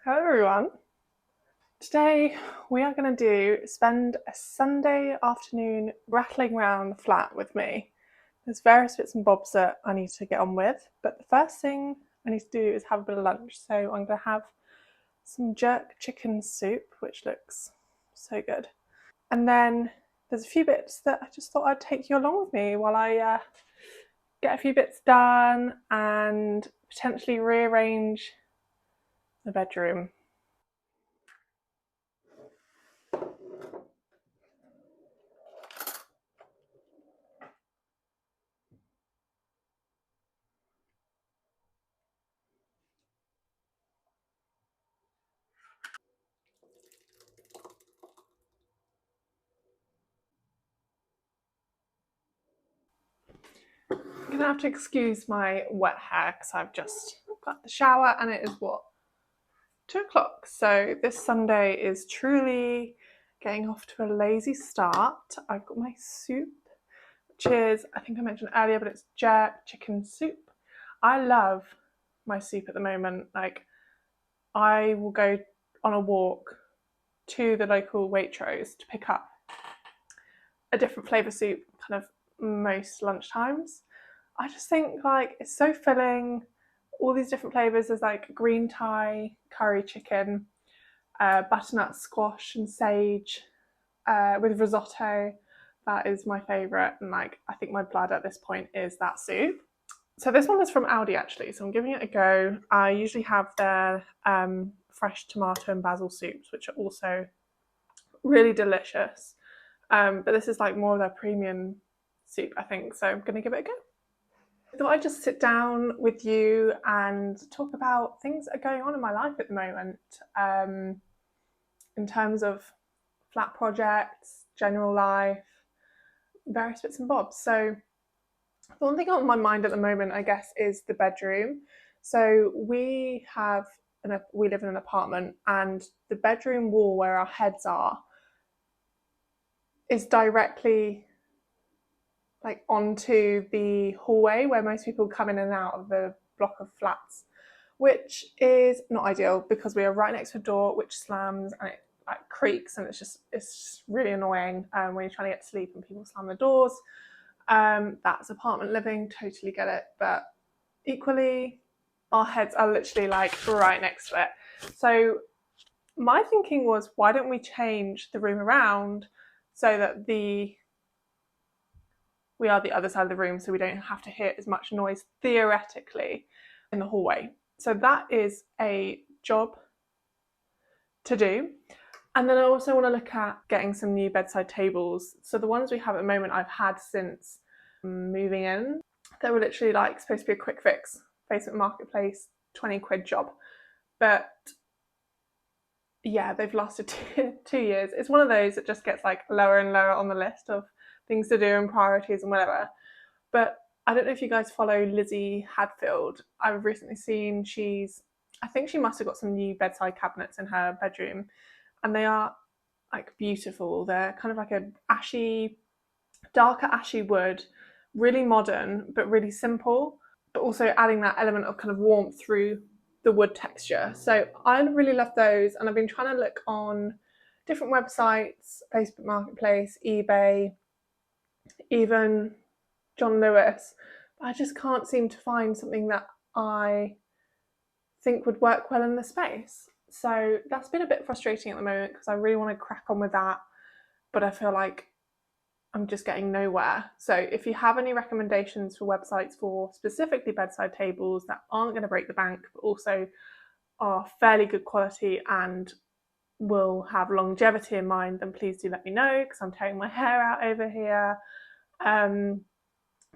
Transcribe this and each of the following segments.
Hello everyone. Today we are going to spend a Sunday afternoon rattling around the flat with me. There's various bits and bobs that I need to get on with, but the first thing I need to do is have a bit of lunch. So I'm going to have some jerk chicken soup, which looks so good. And then there's a few bits that I just thought I'd take you along with me while I get a few bits done and potentially rearrange the bedroom. You're gonna have to excuse my wet hair because I've just got the shower and it is what, 2 o'clock. So this Sunday is truly getting off to a lazy start. I've got my soup, which is, I think I mentioned earlier, but it's jerk chicken soup. I love my soup at the moment. Like, I will go on a walk to the local Waitrose to pick up a different flavour soup kind of most lunchtimes. I just think like it's so filling. All these different flavors. There's like green Thai, curry chicken, butternut squash and sage with risotto. That is my favorite, and like I think my blood at this point is that soup. So this one is from Aldi actually, so I'm giving it a go. I usually have their fresh tomato and basil soups, which are also really delicious. But this is like more of their premium soup, I think. So I'm going to give it a go. I thought I'd just sit down with you and talk about things that are going on in my life at the moment, in terms of flat projects, general life, various bits and bobs. So the one thing on my mind at the moment, I guess, is the bedroom. So we live in an apartment, and the bedroom wall where our heads are is directly like onto the hallway where most people come in and out of the block of flats, which is not ideal because we are right next to a door which slams and it like creaks, and it's just really annoying when you're trying to get to sleep and people slam the doors. That's apartment living, totally get it, but equally our heads are literally like right next to it. So my thinking was, why don't we change the room around so that we are the other side of the room, so we don't have to hear as much noise theoretically in the hallway. So that is a job to do. And then I also want to look at getting some new bedside tables. So the ones we have at the moment I've had since moving in. They were literally like supposed to be a quick fix, Facebook Marketplace, 20 quid job. But yeah, they've lasted 2 years. It's one of those that just gets like lower and lower on the list of things to do and priorities and whatever. But I don't know if you guys follow Lizzie Hadfield. I've recently seen I think she must have got some new bedside cabinets in her bedroom, and they are like beautiful. They're kind of like a darker ashy wood, really modern, but really simple, but also adding that element of kind of warmth through the wood texture. So I really love those, and I've been trying to look on different websites, Facebook Marketplace, eBay, even John Lewis. But I just can't seem to find something that I think would work well in the space. So that's been a bit frustrating at the moment because I really want to crack on with that, but I feel like I'm just getting nowhere. So if you have any recommendations for websites for specifically bedside tables that aren't going to break the bank, but also are fairly good quality and will have longevity in mind, then please do let me know because I'm tearing my hair out over here.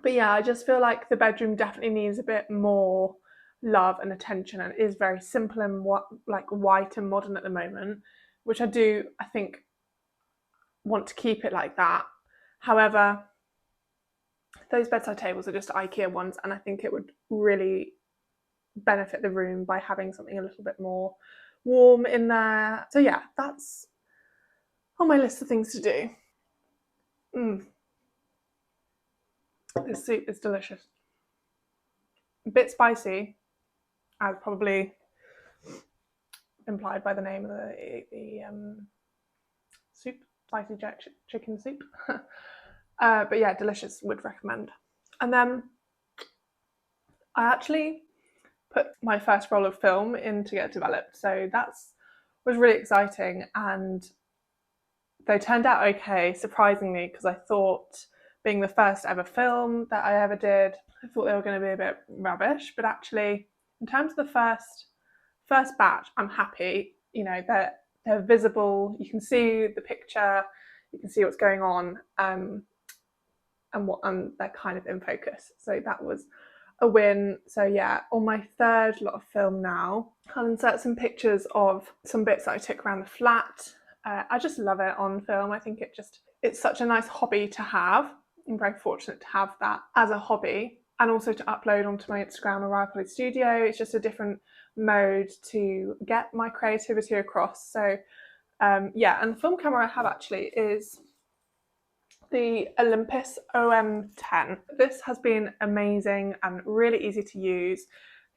But yeah, I just feel like the bedroom definitely needs a bit more love and attention, and it is very simple and like white and modern at the moment, which I think want to keep it like that. However, those bedside tables are just IKEA ones, and I think it would really benefit the room by having something a little bit more warm in there. So yeah, that's on my list of things to do. This soup is delicious. A bit spicy, as probably implied by the name of the soup, spicy chicken soup. But yeah, delicious, would recommend. And then I actually put my first roll of film in to get developed, so was really exciting, and they turned out okay, surprisingly, because I thought, being the first ever film that I ever did, I thought they were going to be a bit rubbish, but actually, in terms of the first batch, I'm happy. You know, they're visible, you can see the picture, you can see what's going on, and they're kind of in focus, so that was a win. So yeah, on my third lot of film now, I'll insert some pictures of some bits that I took around the flat. I just love it on film. I think it's such a nice hobby to have. I'm very fortunate to have that as a hobby, and also to upload onto my Instagram or Rearranging Studio. It's just a different mode to get my creativity across. So yeah, and the film camera I have actually is the Olympus OM10. This has been amazing and really easy to use.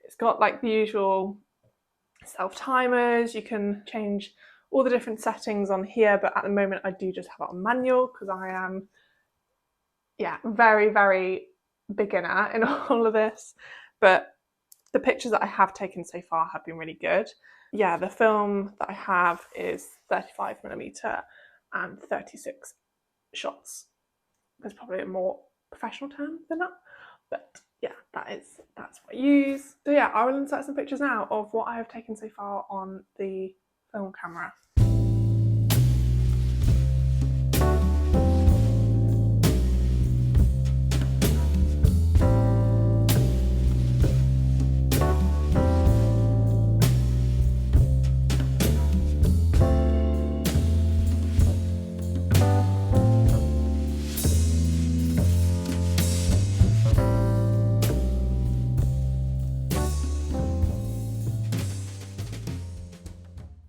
It's got like the usual self-timers. You can change all the different settings on here, but at the moment I do just have it on manual because I am, yeah, very, very beginner in all of this. But the pictures that I have taken so far have been really good. Yeah, the film that I have is 35mm and 36 shots. There's probably a more professional term than that, but yeah, that's what I use. So yeah, I will insert some pictures now of what I have taken so far on the film camera.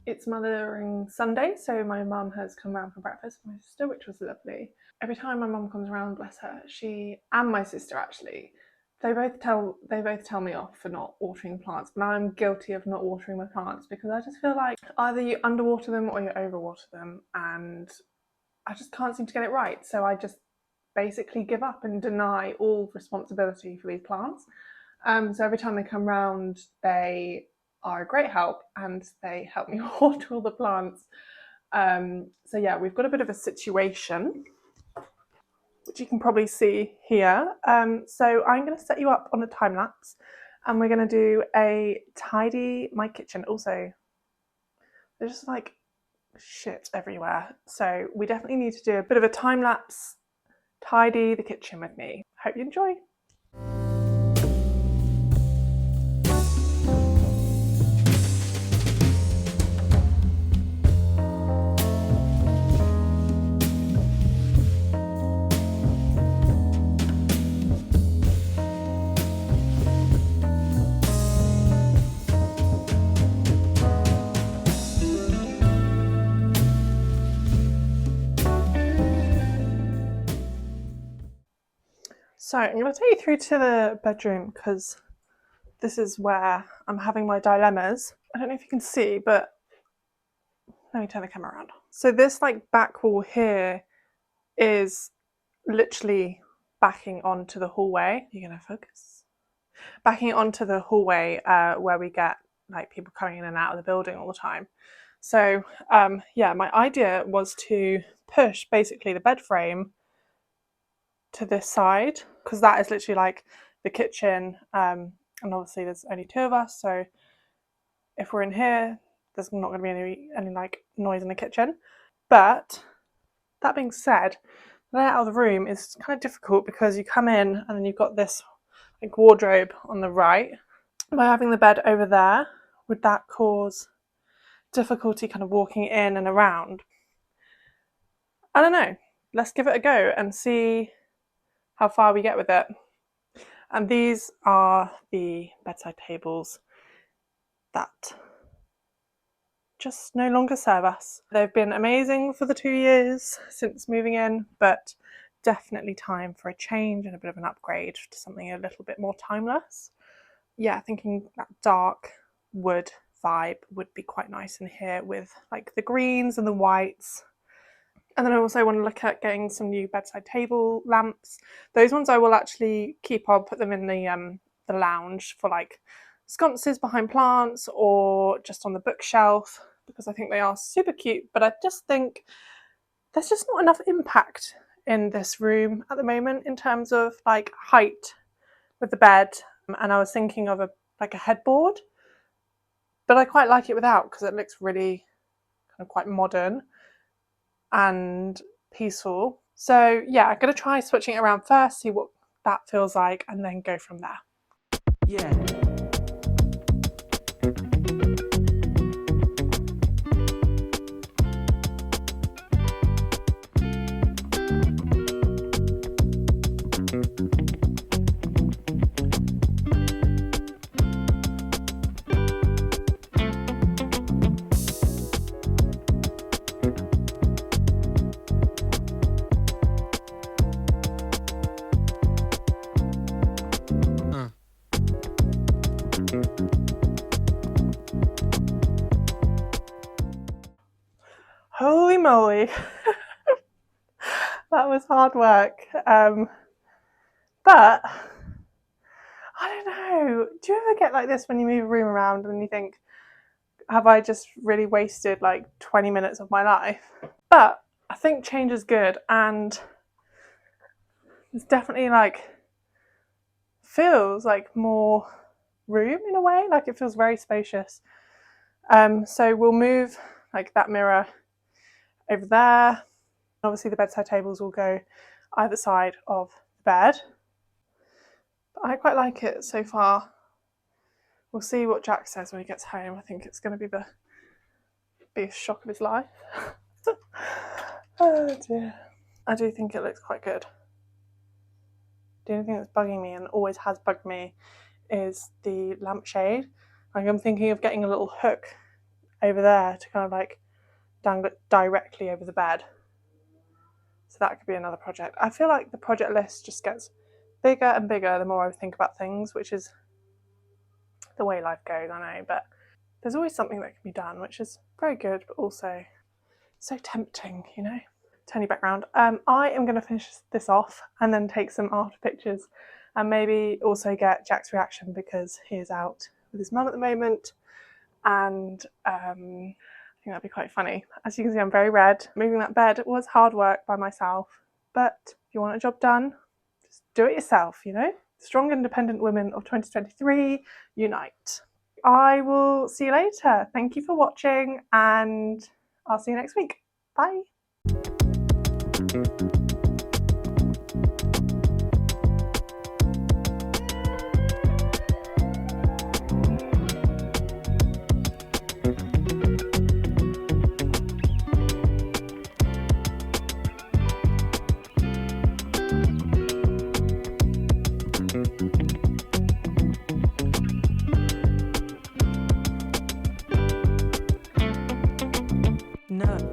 It's Mothering Sunday, so my mum has come around for breakfast with my sister, which was lovely. Every time my mum comes around, bless her, she and my sister actually, they both tell me off for not watering plants, but I'm guilty of not watering my plants because I just feel like either you underwater them or you overwater them, and I just can't seem to get it right. So I just basically give up and deny all responsibility for these plants. So every time they come round, they are a great help and they help me water all the plants. So yeah, we've got a bit of a situation, which you can probably see here. So I'm going to set you up on a time lapse, and we're going to do a tidy my kitchen. Also, there's just like shit everywhere, so we definitely need to do a bit of a time lapse, tidy the kitchen with me. Hope you enjoy. So I'm going to take you through to the bedroom because this is where I'm having my dilemmas. I don't know if you can see, but let me turn the camera around. So this like back wall here is literally backing onto the hallway. You're going to focus? Backing onto the hallway where we get like people coming in and out of the building all the time. So yeah, my idea was to push basically the bed frame to this side because that is literally like the kitchen, and obviously there's only two of us, so if we're in here there's not going to be any like noise in the kitchen. But that being said, the layout of the room is kind of difficult because you come in and then you've got this like wardrobe on the right. By having the bed over there, would that cause difficulty kind of walking in and around? I don't know. Let's give it a go and see how far we get with it. And these are the bedside tables that just no longer serve us. They've been amazing for the 2 years since moving in, but definitely time for a change and a bit of an upgrade to something a little bit more timeless. Yeah, thinking that dark wood vibe would be quite nice in here with like the greens and the whites. And then I also want to look at getting some new bedside table lamps. Those ones I will actually keep. I'll put them in the lounge for like sconces behind plants or just on the bookshelf, because I think they are super cute. But I just think there's just not enough impact in this room at the moment in terms of like height with the bed. And I was thinking of a headboard, but I quite like it without, because it looks really kind of quite modern and peaceful. So yeah, I'm going to try switching it around first, see what that feels like, and then go from there. Yeah. Holy moly. That was hard work. But I don't know. Do you ever get like this when you move a room around and you think, have I just really wasted like 20 minutes of my life? But I think change is good, and it's definitely like feels like more room in a way, like it feels very spacious. So we'll move like that mirror over there. Obviously the bedside tables will go either side of the bed. But I quite like it so far. We'll see what Jack says when he gets home. I think it's going to be the biggest shock of his life. Oh dear. I do think it looks quite good. The only thing that's bugging me, and always has bugged me, is the lampshade. Like, I'm thinking of getting a little hook over there to kind of like dangle it directly over the bed. So that could be another project. I feel like the project list just gets bigger and bigger the more I think about things, which is the way life goes, I know, but there's always something that can be done, which is very good, but also so tempting, you know? Turn you back round. I am going to finish this off and then take some after pictures, and maybe also get Jack's reaction, because he is out with his mum at the moment, and I think that'd be quite funny. As you can see, I'm very red. Moving that bed was hard work by myself, but if you want a job done, just do it yourself, you know? Strong, independent women of 2023, unite. I will see you later. Thank you for watching, and I'll see you next week. Bye. No.